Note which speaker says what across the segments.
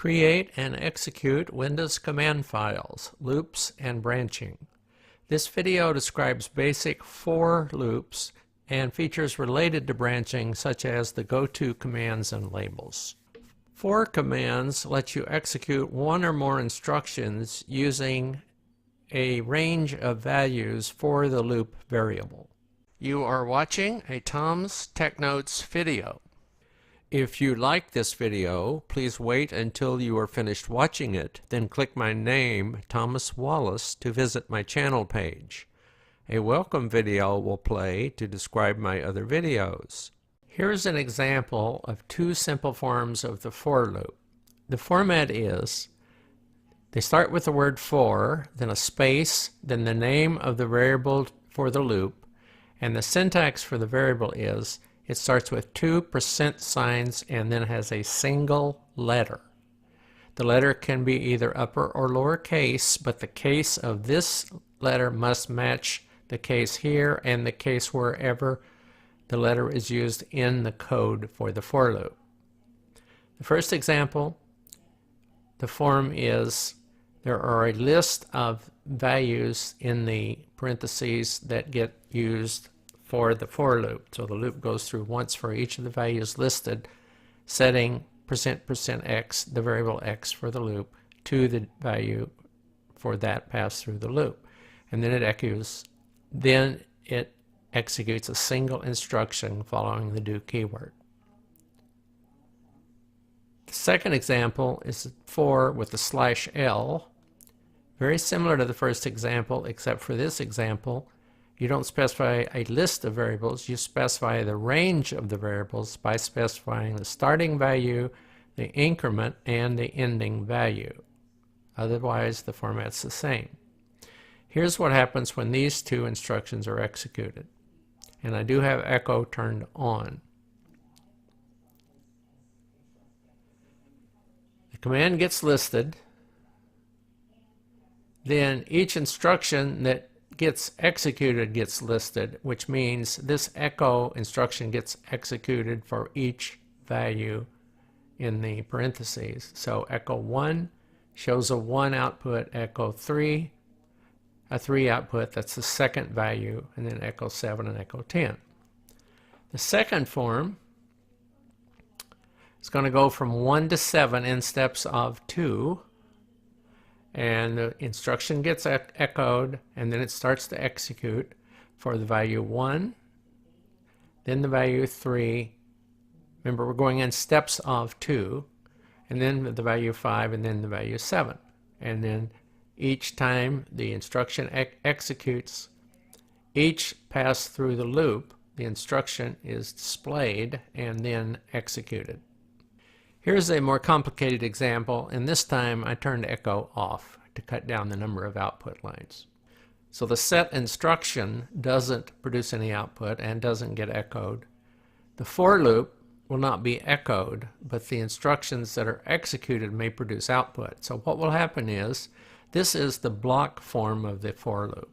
Speaker 1: Create and execute Windows command files, loops, and branching. This video describes basic for loops and features related to branching such as the GoTo commands and labels. For commands let you execute one or more instructions using a range of values for the loop variable. You are watching a Tom's Tech Notes video. If you like this video, please wait until you are finished watching it, then click my name, Thomas Wallace, to visit my channel page. A welcome video will play to describe my other videos. Here's an example of two simple forms of the for loop. The format is, they start with the word for, then a space, then the name of the variable for the loop, and the syntax for the variable is, it starts with two % signs and then has a single letter. The letter can be either upper or lower case, but the case of this letter must match the case here and the case wherever the letter is used in the code for the for loop. The first example, the form is, there are a list of values in the parentheses that get used for the for loop. So the loop goes through once for each of the values listed, setting %x, the variable x for the loop, to the value for that passed through the loop. And then it executes a single instruction following the do keyword. The second example is for with the /l. Very similar to the first example, except for this example, you don't specify a list of variables, you specify the range of the variables by specifying the starting value, the increment, and the ending value. Otherwise, the format's the same. Here's what happens when these two instructions are executed. And I do have echo turned on. The command gets listed. Then each instruction that gets executed gets listed, which means this echo instruction gets executed for each value in the parentheses. So echo 1 shows a 1 output, echo 3, a 3 output, that's the second value, and then echo 7 and echo 10. The second form is going to go from 1 to 7 in steps of 2. And the instruction gets echoed, and then it starts to execute for the value 1, then the value 3. Remember, we're going in steps of 2, and then the value 5, and then the value 7. And then each time the instruction executes, each pass through the loop, the instruction is displayed and then executed. Here's a more complicated example, and this time I turned echo off to cut down the number of output lines. So the set instruction doesn't produce any output and doesn't get echoed. The for loop will not be echoed, but the instructions that are executed may produce output. So what will happen is, this is the block form of the for loop.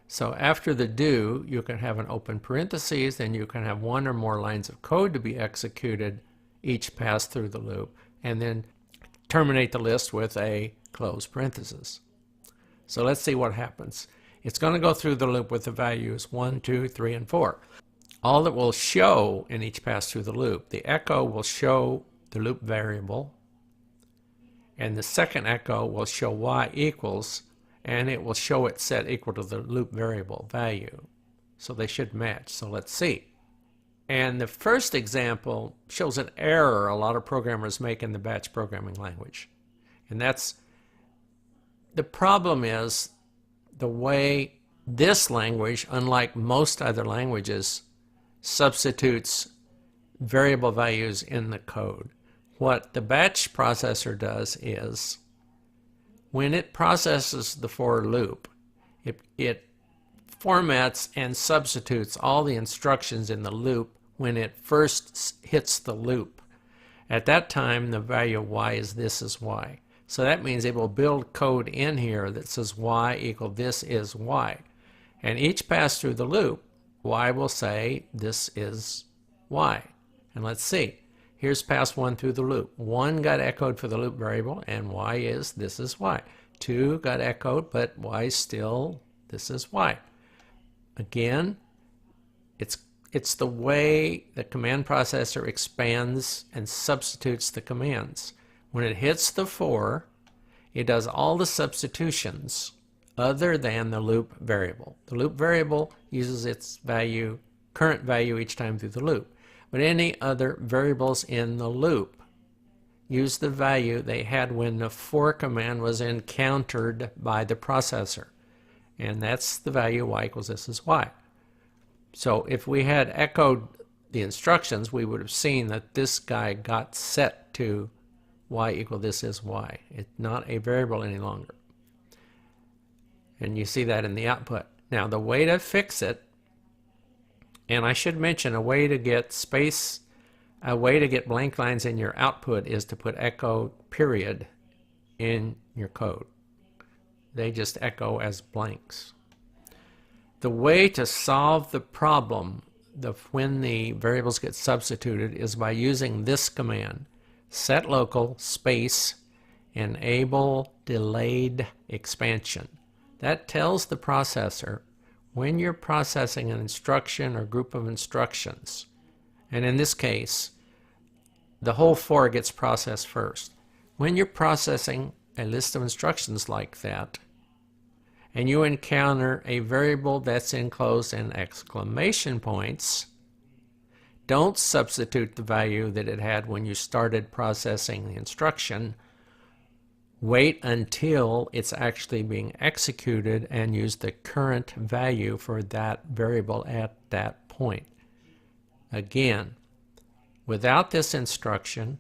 Speaker 1: So after the do, you can have an open parentheses, then you can have one or more lines of code to be executed, each pass through the loop, and then terminate the list with a close parenthesis. So let's see what happens. It's going to go through the loop with the values 1, 2, 3, and 4. All that will show in each pass through the loop, the echo will show the loop variable, and the second echo will show y equals, and it will show it set equal to the loop variable value. So they should match. So let's see. And the first example shows an error a lot of programmers make in the batch programming language. And that's, the problem is the way this language, unlike most other languages, substitutes variable values in the code. What the batch processor does is, when it processes the for loop, it formats and substitutes all the instructions in the loop when it first hits the loop. At that time, the value of y is this is y. So that means it will build code in here that says y equal this is y. And each pass through the loop, y will say this is y. And let's see. Here's pass 1 through the loop. 1 got echoed for the loop variable, and y is this is y. 2 got echoed, but y still this is y. Again, it's the way the command processor expands and substitutes the commands. When it hits the 4, it does all the substitutions other than the loop variable. The loop variable uses its value, current value each time through the loop. But any other variables in the loop use the value they had when the for command was encountered by the processor. And that's the value y equals this is y. So if we had echoed the instructions, we would have seen that this guy got set to y equal this is y. It's not a variable any longer. And you see that in the output. Now the way to fix it, and I should mention a way to get blank lines in your output is to put echo period in your code. They just echo as blanks. The way to solve the problem when the variables get substituted is by using this command, set local space enable delayed expansion. That tells the processor when you're processing an instruction or group of instructions, and in this case, the whole 4 gets processed first. When you're processing a list of instructions like that, and you encounter a variable that's enclosed in exclamation points, don't substitute the value that it had when you started processing the instruction. Wait until it's actually being executed and use the current value for that variable at that point. Again, without this instruction,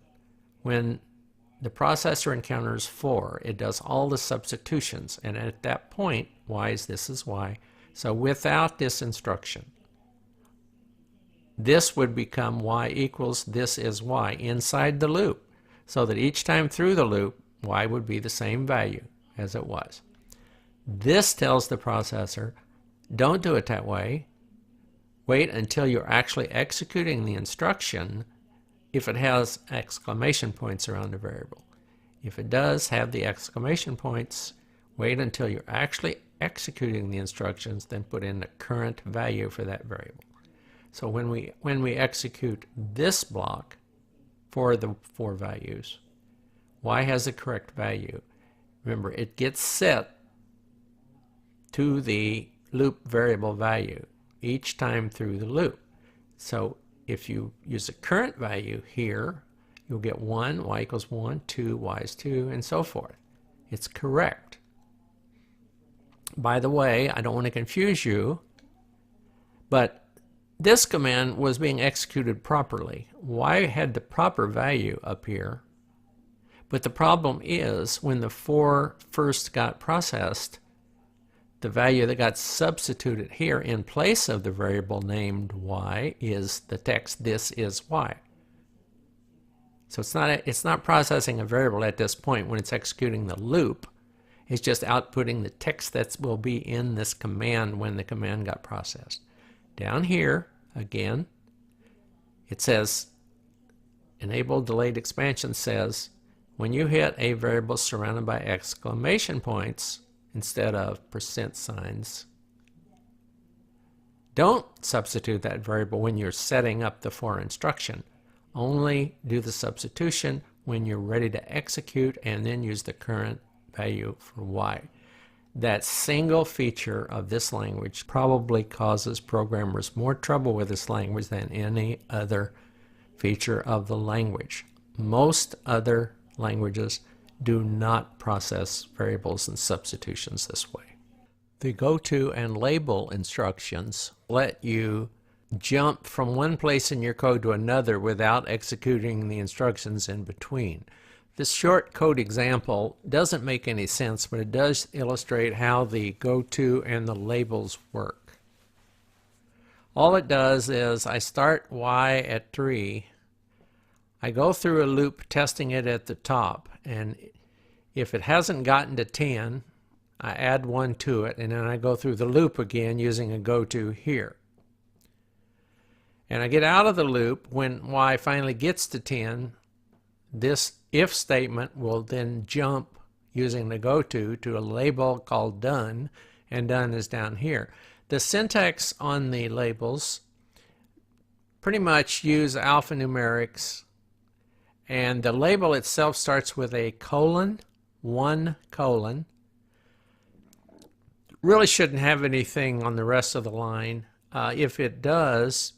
Speaker 1: when the processor encounters 4, it does all the substitutions, and at that point, y is this is y. So without this instruction, this would become y equals this is y inside the loop, so that each time through the loop, y would be the same value as it was. This tells the processor, don't do it that way. Wait until you're actually executing the instruction if it has exclamation points around the variable. If it does have the exclamation points, wait until you're actually executing the instructions, then put in the current value for that variable. So when we execute this block for the 4 values, y has the correct value. Remember, it gets set to the loop variable value each time through the loop. So if you use the current value here, you'll get 1, y equals 1, 2, y is 2, and so forth. It's correct. By the way, I don't want to confuse you, but this command was being executed properly. Y had the proper value up here, but the problem is when the 4 first got processed, the value that got substituted here in place of the variable named y is the text this is y. So it's not processing a variable at this point when it's executing the loop. It's just outputting the text that will be in this command when the command got processed. Down here, again, it says enable delayed expansion says when you hit a variable surrounded by exclamation points instead of %signs, don't substitute that variable when you're setting up the for instruction. Only do the substitution when you're ready to execute and then use the current value for y. That single feature of this language probably causes programmers more trouble with this language than any other feature of the language. Most other languages do not process variables and substitutions this way. The GoTo and label instructions let you jump from one place in your code to another without executing the instructions in between. This short code example doesn't make any sense, but it does illustrate how the GoTo and the labels work. All it does is I start y at 3. I go through a loop testing it at the top, and if it hasn't gotten to 10, I add 1 to it, and then I go through the loop again using a GoTo here. and I get out of the loop, when y finally gets to 10, this if statement will then jump using the GoTo to a label called done, and done is down here. The syntax on the labels pretty much use alphanumerics, and the label itself starts with a colon, 1 colon. Really shouldn't have anything on the rest of the line. If it does,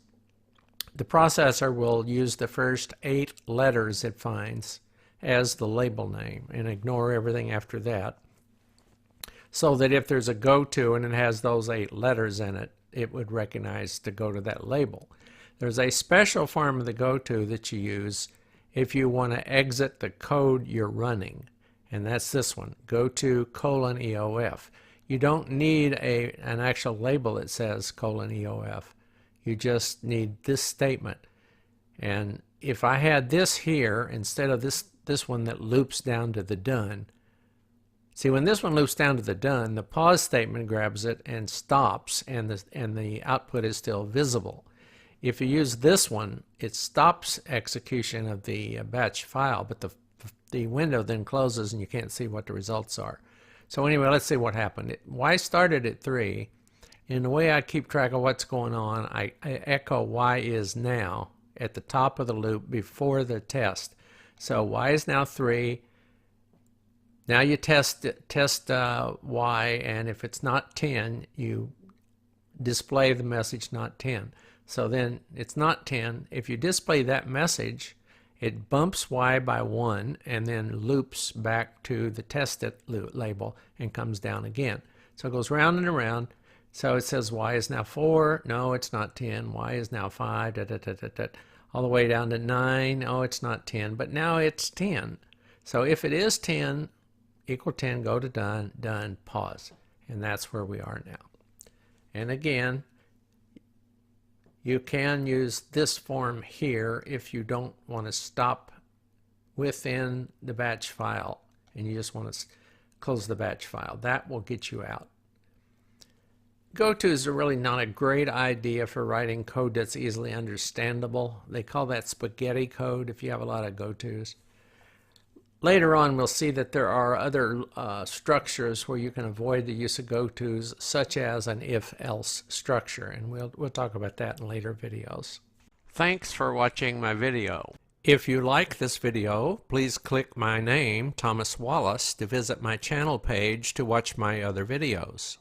Speaker 1: the processor will use the first 8 letters it finds as the label name and ignore everything after that, so that if there's a GoTo and it has those 8 letters in it, it would recognize to go to that label. There's a special form of the GoTo that you use if you want to exit the code you're running, and that's this one, GoTo :EOF. You don't need an actual label that says :EOF. You just need this statement. And if I had this here instead of this one that loops down to the done, see, when this one loops down to the done, the pause statement grabs it and stops, and the output is still visible. If you use this one, it stops execution of the batch file, but the window then closes and you can't see what the results are. So anyway, let's see what happened. Y started at 3. In the way I keep track of what's going on, I echo Y is now at the top of the loop before the test. So Y is now 3. Now you test Y, and if it's not 10, you display the message not 10. So then it's not 10. If you display that message, it bumps Y by 1 and then loops back to the tested label and comes down again. So it goes round and around. So it says Y is now 4. No, it's not 10. Y is now 5. All the way down to 9. Oh, it's not 10. But now it's 10. So if it is 10, equal 10, go to done, done, pause. And that's where we are now. And again, you can use this form here if you don't want to stop within the batch file and you just want to close the batch file. That will get you out. GoTo is really not a great idea for writing code that's easily understandable. They call that spaghetti code if you have a lot of GoTos. Later on, we'll see that there are other structures where you can avoid the use of GoTos, such as an if-else structure, and we'll talk about that in later videos. Thanks for watching my video. If you like this video, please click my name, Thomas Wallace, to visit my channel page to watch my other videos.